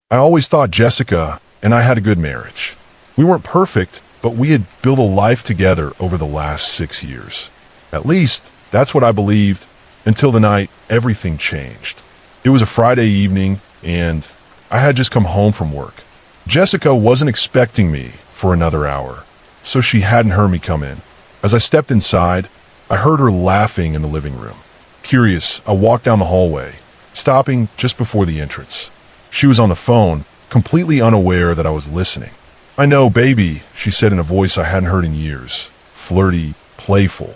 I always thought Jessica and I had a good marriage. We weren't perfect, but we had built a life together over the last 6 years. At least, that's what I believed, until the night everything changed. It was a Friday evening, and I had just come home from work. Jessica wasn't expecting me for another hour, so she hadn't heard me come in. As I stepped inside, I heard her laughing in the living room. Curious, I walked down the hallway, stopping just before the entrance. She was on the phone, completely unaware that I was listening. "I know, baby," she said in a voice I hadn't heard in years. Flirty, playful.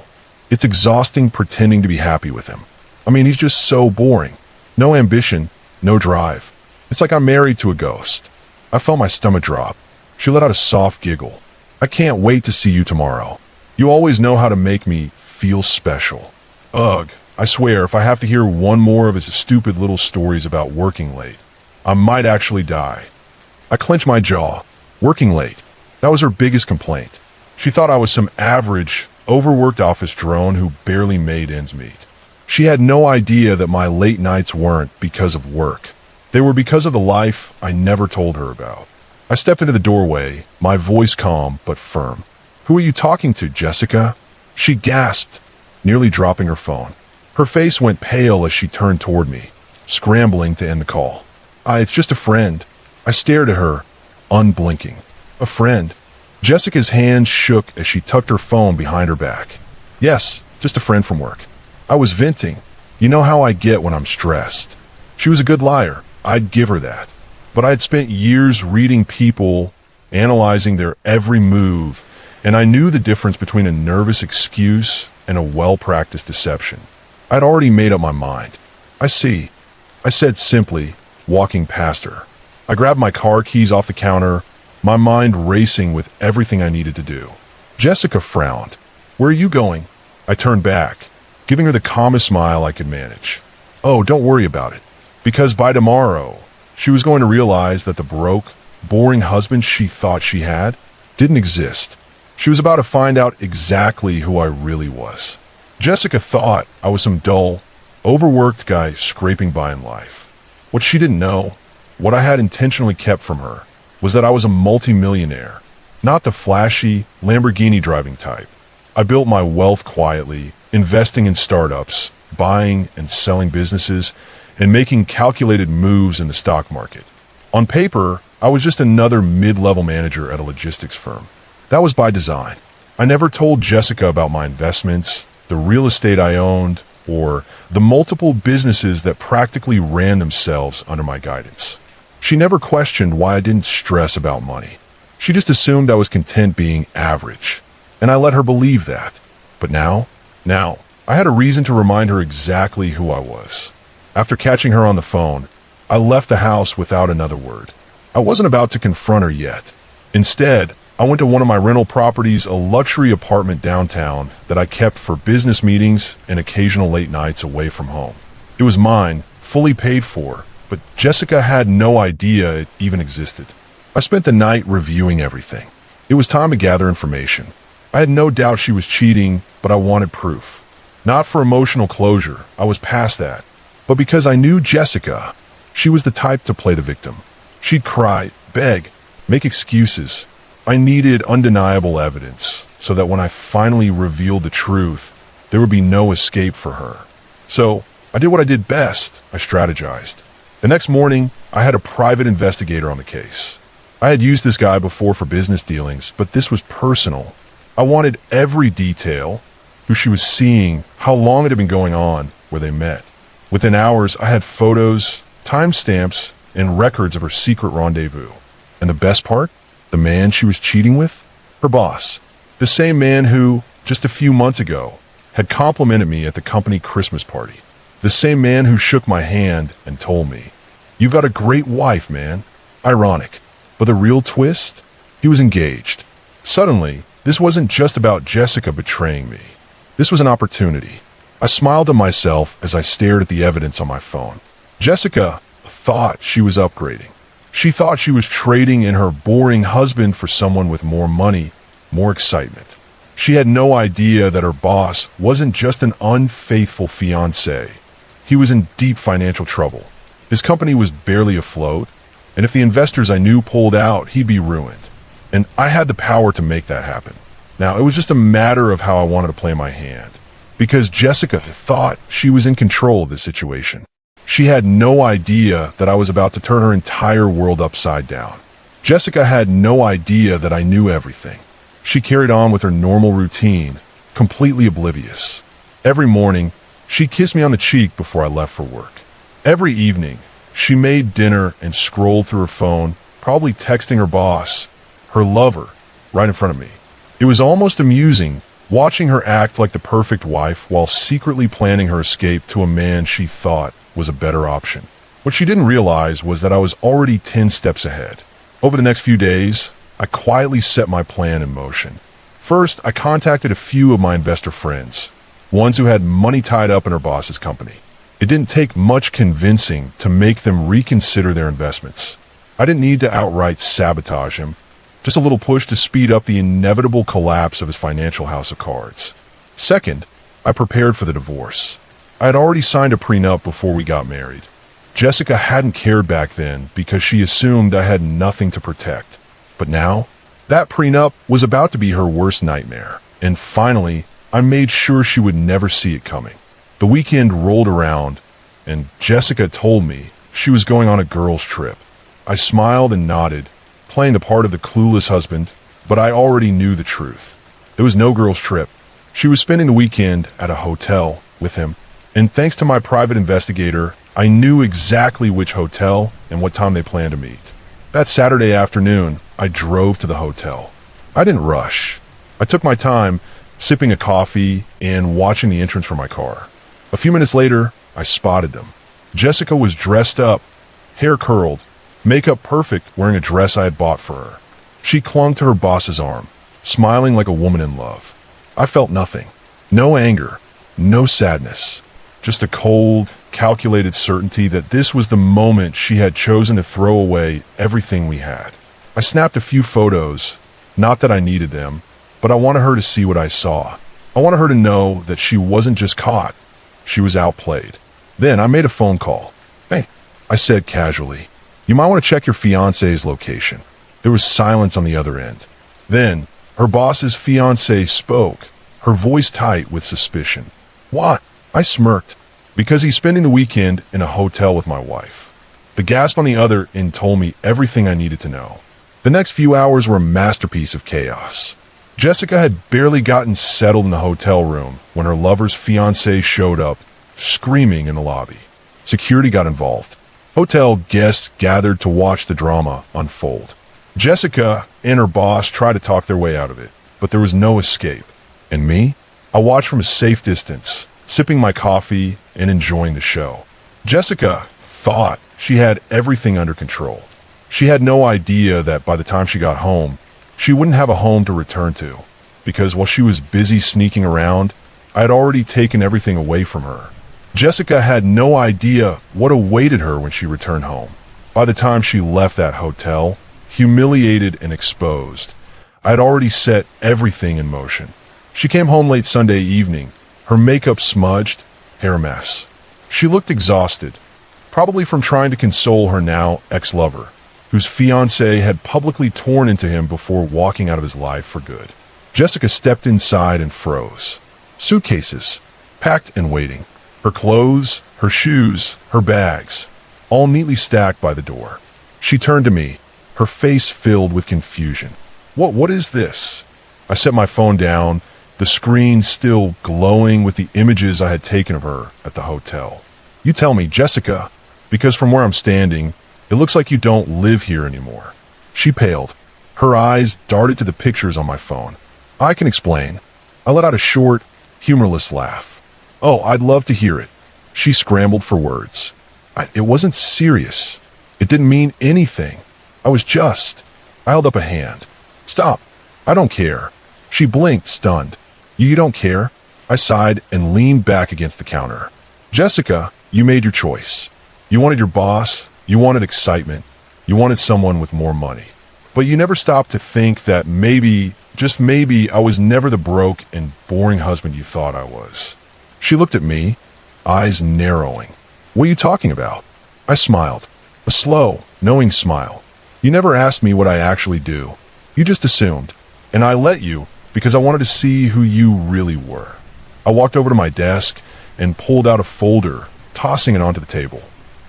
It's exhausting pretending to be happy with him. I mean, he's just so boring. No ambition, no drive. It's like I'm married to a ghost. I felt my stomach drop. She let out a soft giggle. "I can't wait to see you tomorrow. You always know how to make me feel special." Ugh, I swear if I have to hear one more of his stupid little stories about working late, I might actually die. I clenched my jaw. Working late. That was her biggest complaint. She thought I was some average, overworked office drone who barely made ends meet. She had no idea that my late nights weren't because of work. They were because of the life I never told her about. I stepped into the doorway, my voice calm but firm. "Who are you talking to, Jessica?" She gasped, nearly dropping her phone. Her face went pale as she turned toward me, scrambling to end the call. It's just a friend." I stared at her, unblinking. "A friend?" Jessica's hands shook as she tucked her phone behind her back. "Yes, just a friend from work." I was venting. You know how I get when I'm stressed. She was a good liar. I'd give her that. But I'd spent years reading people, analyzing their every move, and I knew the difference between a nervous excuse and a well-practiced deception. I'd already made up my mind. "I see," I said simply, walking past her. I grabbed my car keys off the counter, my mind racing with everything I needed to do. Jessica frowned. "Where are you going?" I turned back, giving her the calmest smile I could manage. "Oh, don't worry about it." Because by tomorrow, she was going to realize that the broke, boring husband she thought she had didn't exist. She was about to find out exactly who I really was. Jessica thought I was some dull, overworked guy scraping by in life. What she didn't know, what I had intentionally kept from her, was that I was a multi-millionaire, not the flashy, Lamborghini-driving type. I built my wealth quietly, investing in startups, buying and selling businesses, and making calculated moves in the stock market. On paper, I was just another mid-level manager at a logistics firm. That was by design. I never told Jessica about my investments, the real estate I owned, or the multiple businesses that practically ran themselves under my guidance. She never questioned why I didn't stress about money. She just assumed I was content being average, and I let her believe that. But now, I had a reason to remind her exactly who I was. After catching her on the phone, I left the house without another word. I wasn't about to confront her yet. Instead, I went to one of my rental properties, a luxury apartment downtown that I kept for business meetings and occasional late nights away from home. It was mine, fully paid for, but Jessica had no idea it even existed. I spent the night reviewing everything. It was time to gather information. I had no doubt she was cheating, but I wanted proof. Not for emotional closure, I was past that, but because I knew Jessica. She was the type to play the victim. She'd cry, beg, make excuses. I needed undeniable evidence so that when I finally revealed the truth, there would be no escape for her. So I did what I did best. I strategized. The next morning, I had a private investigator on the case. I had used this guy before for business dealings, but this was personal. I wanted every detail, who she was seeing, how long it had been going on, where they met. Within hours, I had photos, timestamps, and records of her secret rendezvous. And the best part? The man she was cheating with? Her boss. The same man who, just a few months ago, had complimented me at the company Christmas party. The same man who shook my hand and told me, "You've got a great wife, man." Ironic. But the real twist? He was engaged. Suddenly, this wasn't just about Jessica betraying me. This was an opportunity. I smiled to myself as I stared at the evidence on my phone. Jessica thought she was upgrading. She thought she was trading in her boring husband for someone with more money, more excitement. She had no idea that her boss wasn't just an unfaithful fiancé. He was in deep financial trouble. His company was barely afloat. And if the investors I knew pulled out, he'd be ruined. And I had the power to make that happen. Now, it was just a matter of how I wanted to play my hand. Because Jessica thought she was in control of the situation. She had no idea that I was about to turn her entire world upside down. Jessica had no idea that I knew everything. She carried on with her normal routine, completely oblivious. Every morning, she kissed me on the cheek before I left for work. Every evening, she made dinner and scrolled through her phone, probably texting her boss, her lover, right in front of me. It was almost amusing watching her act like the perfect wife while secretly planning her escape to a man she thought was a better option. What she didn't realize was that I was already 10 steps ahead. Over the next few days, I quietly set my plan in motion. First, I contacted a few of my investor friends, ones who had money tied up in her boss's company. It didn't take much convincing to make them reconsider their investments. I didn't need to outright sabotage him, just a little push to speed up the inevitable collapse of his financial house of cards. Second, I prepared for the divorce. I had already signed a prenup before we got married. Jessica hadn't cared back then because she assumed I had nothing to protect. But now, that prenup was about to be her worst nightmare. And finally, I made sure she would never see it coming. The weekend rolled around, and Jessica told me she was going on a girls' trip. I smiled and nodded, playing the part of the clueless husband, but I already knew the truth. There was no girls' trip. She was spending the weekend at a hotel with him, and thanks to my private investigator, I knew exactly which hotel and what time they planned to meet. That Saturday afternoon, I drove to the hotel. I didn't rush. I took my time, sipping a coffee and watching the entrance from my car. A few minutes later, I spotted them. Jessica was dressed up, hair curled, makeup perfect, wearing a dress I had bought for her. She clung to her boss's arm, smiling like a woman in love. I felt nothing. No anger, no sadness. Just a cold, calculated certainty that this was the moment she had chosen to throw away everything we had. I snapped a few photos, not that I needed them, but I wanted her to see what I saw. I wanted her to know that she wasn't just caught, she was outplayed. Then I made a phone call. "Hey," I said casually, "you might want to check your fiancé's location." There was silence on the other end. Then her boss's fiancé spoke, her voice tight with suspicion. "What?" I smirked. "Because he's spending the weekend in a hotel with my wife." The gasp on the other end told me everything I needed to know. The next few hours were a masterpiece of chaos. Jessica had barely gotten settled in the hotel room when her lover's fiancé showed up, screaming in the lobby. Security got involved. Hotel guests gathered to watch the drama unfold. Jessica and her boss tried to talk their way out of it, but there was no escape. And me? I watched from a safe distance, sipping my coffee and enjoying the show. Jessica thought she had everything under control. She had no idea that by the time she got home, she wouldn't have a home to return to, because while she was busy sneaking around, I had already taken everything away from her. Jessica had no idea what awaited her when she returned home. By the time she left that hotel, humiliated and exposed, I had already set everything in motion. She came home late Sunday evening, her makeup smudged, hair a mess. She looked exhausted, probably from trying to console her now ex-lover, whose fiancé had publicly torn into him before walking out of his life for good. Jessica stepped inside and froze. Suitcases, packed and waiting. Her clothes, her shoes, her bags, all neatly stacked by the door. She turned to me, her face filled with confusion. What is this?" I set my phone down, the screen still glowing with the images I had taken of her at the hotel. "You tell me, Jessica, because from where I'm standing, it looks like you don't live here anymore." She paled. Her eyes darted to the pictures on my phone. "I can explain." I let out a short, humorless laugh. "Oh, I'd love to hear it." She scrambled for words. It wasn't serious. It didn't mean anything. I held up a hand. "Stop. I don't care." She blinked, stunned. You don't care?" I sighed and leaned back against the counter. "Jessica, you made your choice. You wanted your boss, you wanted excitement, you wanted someone with more money. But you never stopped to think that maybe, just maybe, I was never the broke and boring husband you thought I was." She looked at me, eyes narrowing. "What are you talking about?" I smiled. A slow, knowing smile. You never asked me what I actually do. You just assumed. And I let you because I wanted to see who you really were. I walked over to my desk and pulled out a folder, tossing it onto the table.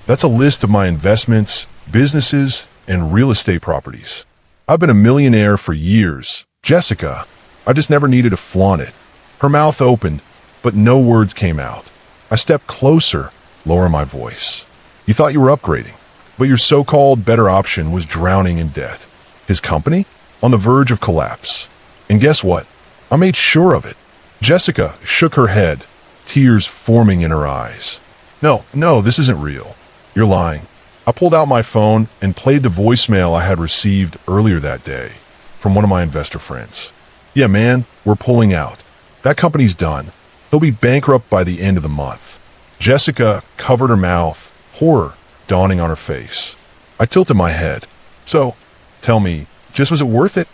That's a list of my investments, businesses, and real estate properties. I've been a millionaire for years. Jessica, I just never needed to flaunt it. Her mouth opened, but no words came out. I stepped closer, lowering my voice. You thought you were upgrading, but your so-called better option was drowning in debt. His company? On the verge of collapse. And guess what? I made sure of it. Jessica shook her head, tears forming in her eyes. No, this isn't real. You're lying. I pulled out my phone and played the voicemail I had received earlier that day from one of my investor friends. Yeah, man, we're pulling out. That company's done. They'll be bankrupt by the end of the month. Jessica covered her mouth, horror dawning on her face. I tilted my head. So, tell me, just was it worth it?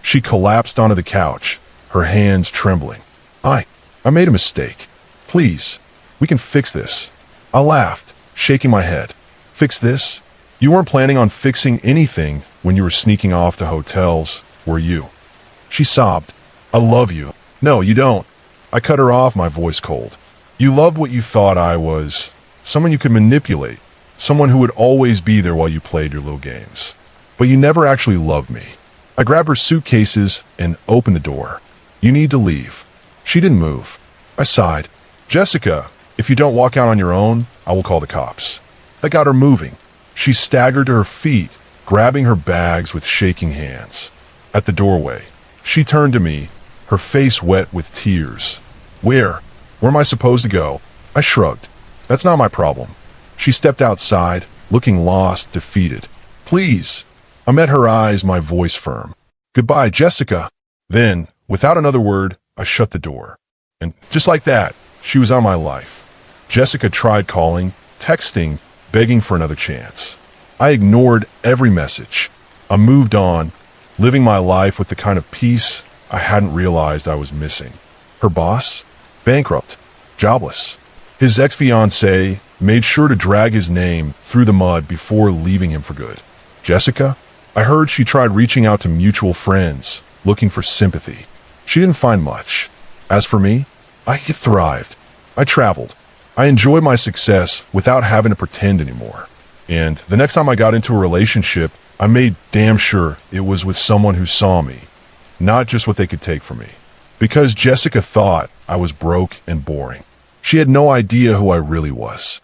She collapsed onto the couch, her hands trembling. I made a mistake. Please, we can fix this. I laughed, shaking my head. Fix this? You weren't planning on fixing anything when you were sneaking off to hotels, were you? She sobbed. I love you. No, you don't. I cut her off, my voice cold. You loved what you thought I was. Someone you could manipulate. Someone who would always be there while you played your little games. But you never actually loved me. I grabbed her suitcases and opened the door. You need to leave. She didn't move. I sighed. Jessica, if you don't walk out on your own, I will call the cops. That got her moving. She staggered to her feet, grabbing her bags with shaking hands. At the doorway, she turned to me, her face wet with tears. Where am I supposed to go? I shrugged. That's not my problem. She stepped outside, looking lost, defeated. Please. I met her eyes, my voice firm. Goodbye, Jessica. Then, without another word, I shut the door. And just like that, she was out of my life. Jessica tried calling, texting, begging for another chance. I ignored every message. I moved on, living my life with the kind of peace I hadn't realized I was missing. Her boss? Bankrupt. Jobless. His ex-fiancée made sure to drag his name through the mud before leaving him for good. Jessica? I heard she tried reaching out to mutual friends, looking for sympathy. She didn't find much. As for me, I thrived. I traveled. I enjoyed my success without having to pretend anymore. And the next time I got into a relationship, I made damn sure it was with someone who saw me, not just what they could take from me. Because Jessica thought I was broke and boring. She had no idea who I really was.